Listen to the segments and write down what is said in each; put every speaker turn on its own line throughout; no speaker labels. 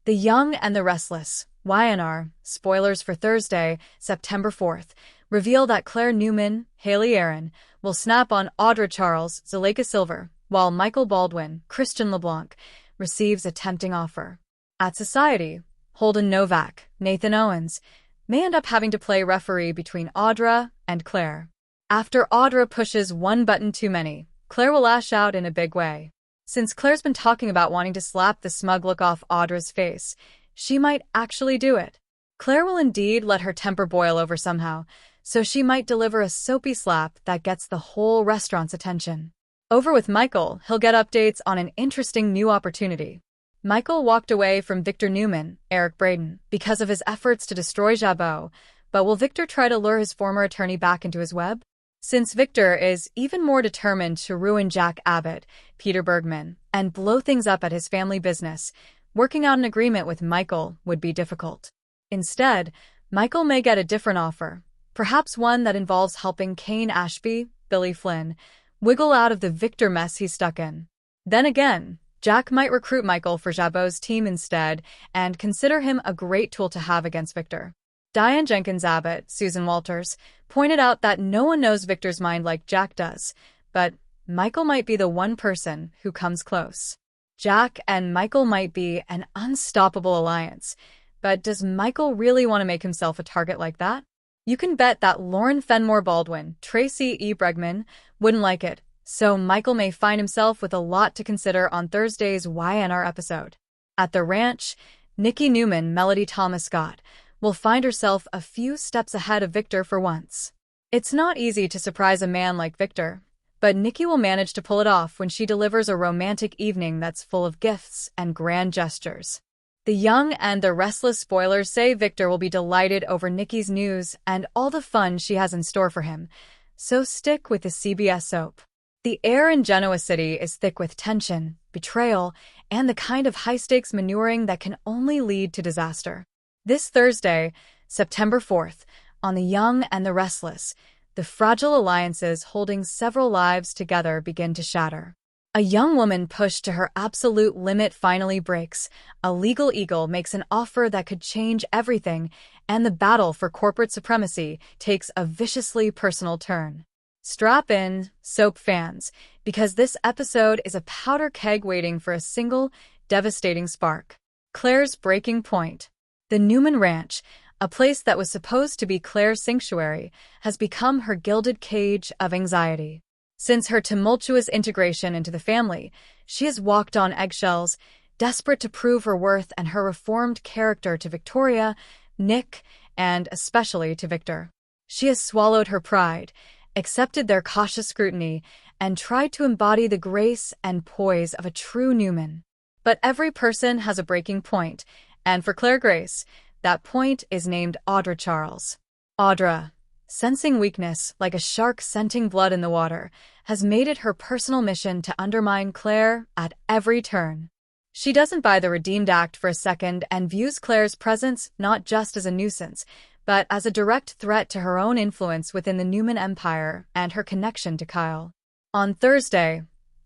The Young and the Restless, YNR, spoilers for Thursday, September 4th, reveal that Claire Newman, Haley Aaron, will snap on Audra Charles, Zuleika Silver, while Michael Baldwin, Christian LeBlanc, receives a tempting offer. At Society, Holden Novak, Nathan Owens, may end up having to play referee between Audra and Claire. After Audra pushes one button too many, Claire will lash out in a big way. Since Claire's been talking about wanting to slap the smug look off Audra's face, she might actually do it. Claire will indeed let her temper boil over somehow, so she might deliver a soapy slap that gets the whole restaurant's attention. Over with Michael, he'll get updates on an interesting new opportunity. Michael walked away from Victor Newman, Eric Braeden, because of his efforts to destroy Jabot, but will Victor try to lure his former attorney back into his web? Since Victor is even more determined to ruin Jack Abbott, Peter Bergman, and blow things up at his family business, working out an agreement with Michael would be difficult. Instead, Michael may get a different offer, perhaps one that involves helping Kane Ashby, Billy Flynn, wiggle out of the Victor mess he's stuck in. Then again, Jack might recruit Michael for Jabot's team instead and consider him a great tool to have against Victor. Diane Jenkins Abbott, Susan Walters, pointed out that no one knows Victor's mind like Jack does, but Michael might be the one person who comes close. Jack and Michael might be an unstoppable alliance, but does Michael really want to make himself a target like that? You can bet that Lauren Fenmore Baldwin, Tracy E. Bregman, wouldn't like it, so Michael may find himself with a lot to consider on Thursday's YNR episode. At the ranch, Nikki Newman, Melody Thomas Scott, will find herself a few steps ahead of Victor for once. It's not easy to surprise a man like Victor, but Nikki will manage to pull it off when she delivers a romantic evening that's full of gifts and grand gestures. The Young and the Restless spoilers say Victor will be delighted over Nikki's news and all the fun she has in store for him, so stick with the CBS soap. The air in Genoa City is thick with tension, betrayal, and the kind of high-stakes maneuvering that can only lead to disaster. This Thursday, September 4th, on The Young and the Restless, the fragile alliances holding several lives together begin to shatter. A young woman pushed to her absolute limit finally breaks, a legal eagle makes an offer that could change everything, and the battle for corporate supremacy takes a viciously personal turn. Strap in, soap fans, because this episode is a powder keg waiting for a single, devastating spark. Claire's breaking point. The Newman Ranch, a place that was supposed to be Claire's sanctuary, has become her gilded cage of anxiety. Since her tumultuous integration into the family, she has walked on eggshells, desperate to prove her worth and her reformed character to Victoria, Nick, and especially to Victor. She has swallowed her pride, accepted their cautious scrutiny, and tried to embody the grace and poise of a true Newman. But every person has a breaking point, and for Claire Grace, that point is named Audra Charles. Audra, sensing weakness like a shark scenting blood in the water, has made it her personal mission to undermine Claire at every turn. She doesn't buy the redeemed act for a second and views Claire's presence not just as a nuisance, but as a direct threat to her own influence within the Newman empire and her connection to Kyle. On Thursday,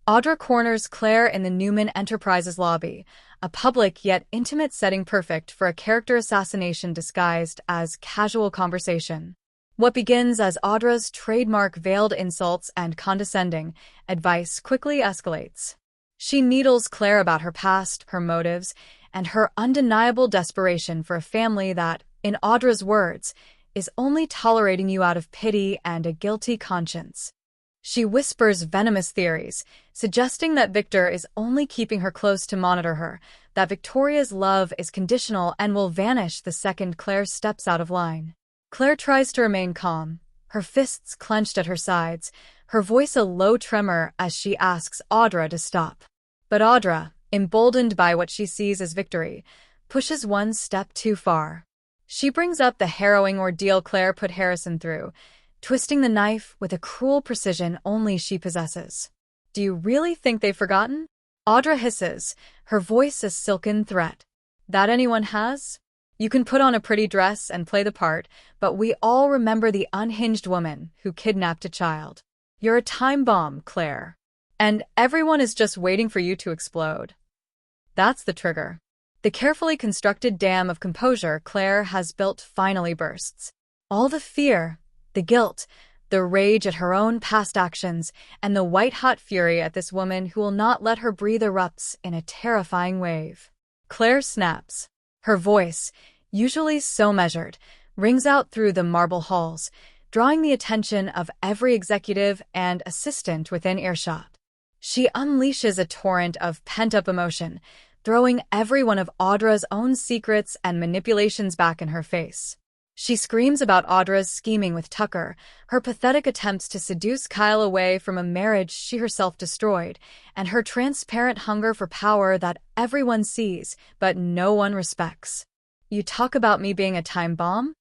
Audra corners Claire in the Newman Enterprises lobby, a public yet intimate setting perfect for a character assassination disguised as casual conversation. What begins as Audra's trademark veiled insults and condescending advice quickly escalates. She needles Claire about her past, her motives, and her undeniable desperation for a family that, in Audra's words, is only tolerating you out of pity and a guilty conscience. She whispers venomous theories, suggesting that Victor is only keeping her close to monitor her, that Victoria's love is conditional and will vanish the second Claire steps out of line. Claire tries to remain calm, her fists clenched at her sides, her voice a low tremor as she asks Audra to stop. But Audra, emboldened by what she sees as victory, pushes one step too far. She brings up the harrowing ordeal Claire put Harrison through, twisting the knife with a cruel precision only she possesses. Do you really think they've forgotten? Audra hisses, her voice a silken threat. That anyone has? You can put on a pretty dress and play the part, but we all remember the unhinged woman who kidnapped a child. You're a time bomb, Claire. And everyone is just waiting for you to explode. That's the trigger. The carefully constructed dam of composure Claire has built finally bursts. All the fear, the guilt, the rage at her own past actions, and the white-hot fury at this woman who will not let her breathe erupts in a terrifying wave. Claire snaps. Her voice, usually so measured, rings out through the marble halls, drawing the attention of every executive and assistant within earshot. She unleashes a torrent of pent-up emotion, throwing every one of Audra's own secrets and manipulations back in her face. She screams about Audra's scheming with Tucker, her pathetic attempts to seduce Kyle away from a marriage she herself destroyed, and her transparent hunger for power that everyone sees but no one respects. "You talk about me being a time bomb?"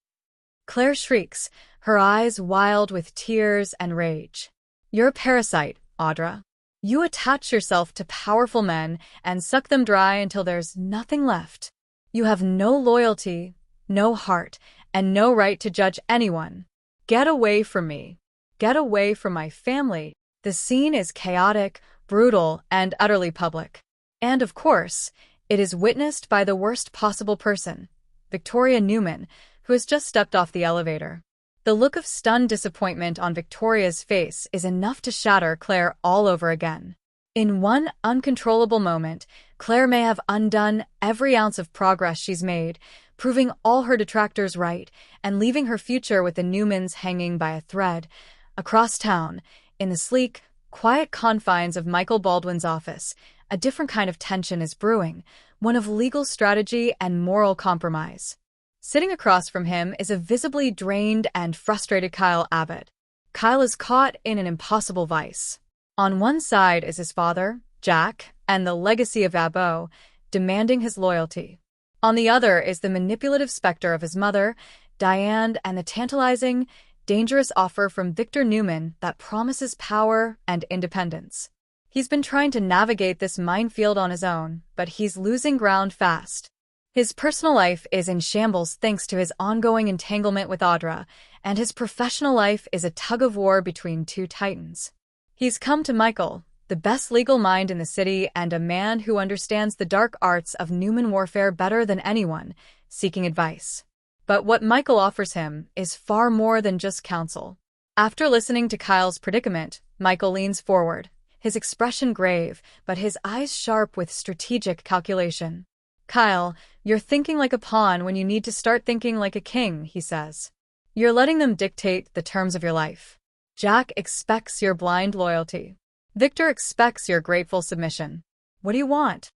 Claire shrieks, her eyes wild with tears and rage. "You're a parasite, Audra. You attach yourself to powerful men and suck them dry until there's nothing left. You have no loyalty, no heart, and no right to judge anyone. Get away from me. Get away from my family." The scene is chaotic, brutal, and utterly public. And of course, it is witnessed by the worst possible person, Victoria Newman, who has just stepped off the elevator. The look of stunned disappointment on Victoria's face is enough to shatter Claire all over again. In one uncontrollable moment, Claire may have undone every ounce of progress she's made, proving all her detractors right, and leaving her future with the Newmans hanging by a thread. Across town, in the sleek, quiet confines of Michael Baldwin's office, a different kind of tension is brewing, one of legal strategy and moral compromise. Sitting across from him is a visibly drained and frustrated Kyle Abbott. Kyle is caught in an impossible vice. On one side is his father, Jack, and the legacy of Abo, demanding his loyalty. On the other is the manipulative specter of his mother, Diane, and the tantalizing, dangerous offer from Victor Newman that promises power and independence. He's been trying to navigate this minefield on his own, but he's losing ground fast. His personal life is in shambles thanks to his ongoing entanglement with Audra, and his professional life is a tug-of-war between two titans. He's come to Michael, the best legal mind in the city and a man who understands the dark arts of Newman warfare better than anyone, seeking advice. But what Michael offers him is far more than just counsel. After listening to Kyle's predicament, Michael leans forward, his expression grave, but his eyes sharp with strategic calculation. "Kyle, you're thinking like a pawn when you need to start thinking like a king," he says. "You're letting them dictate the terms of your life. Jack expects your blind loyalty. Victor expects your grateful submission. What do you want?"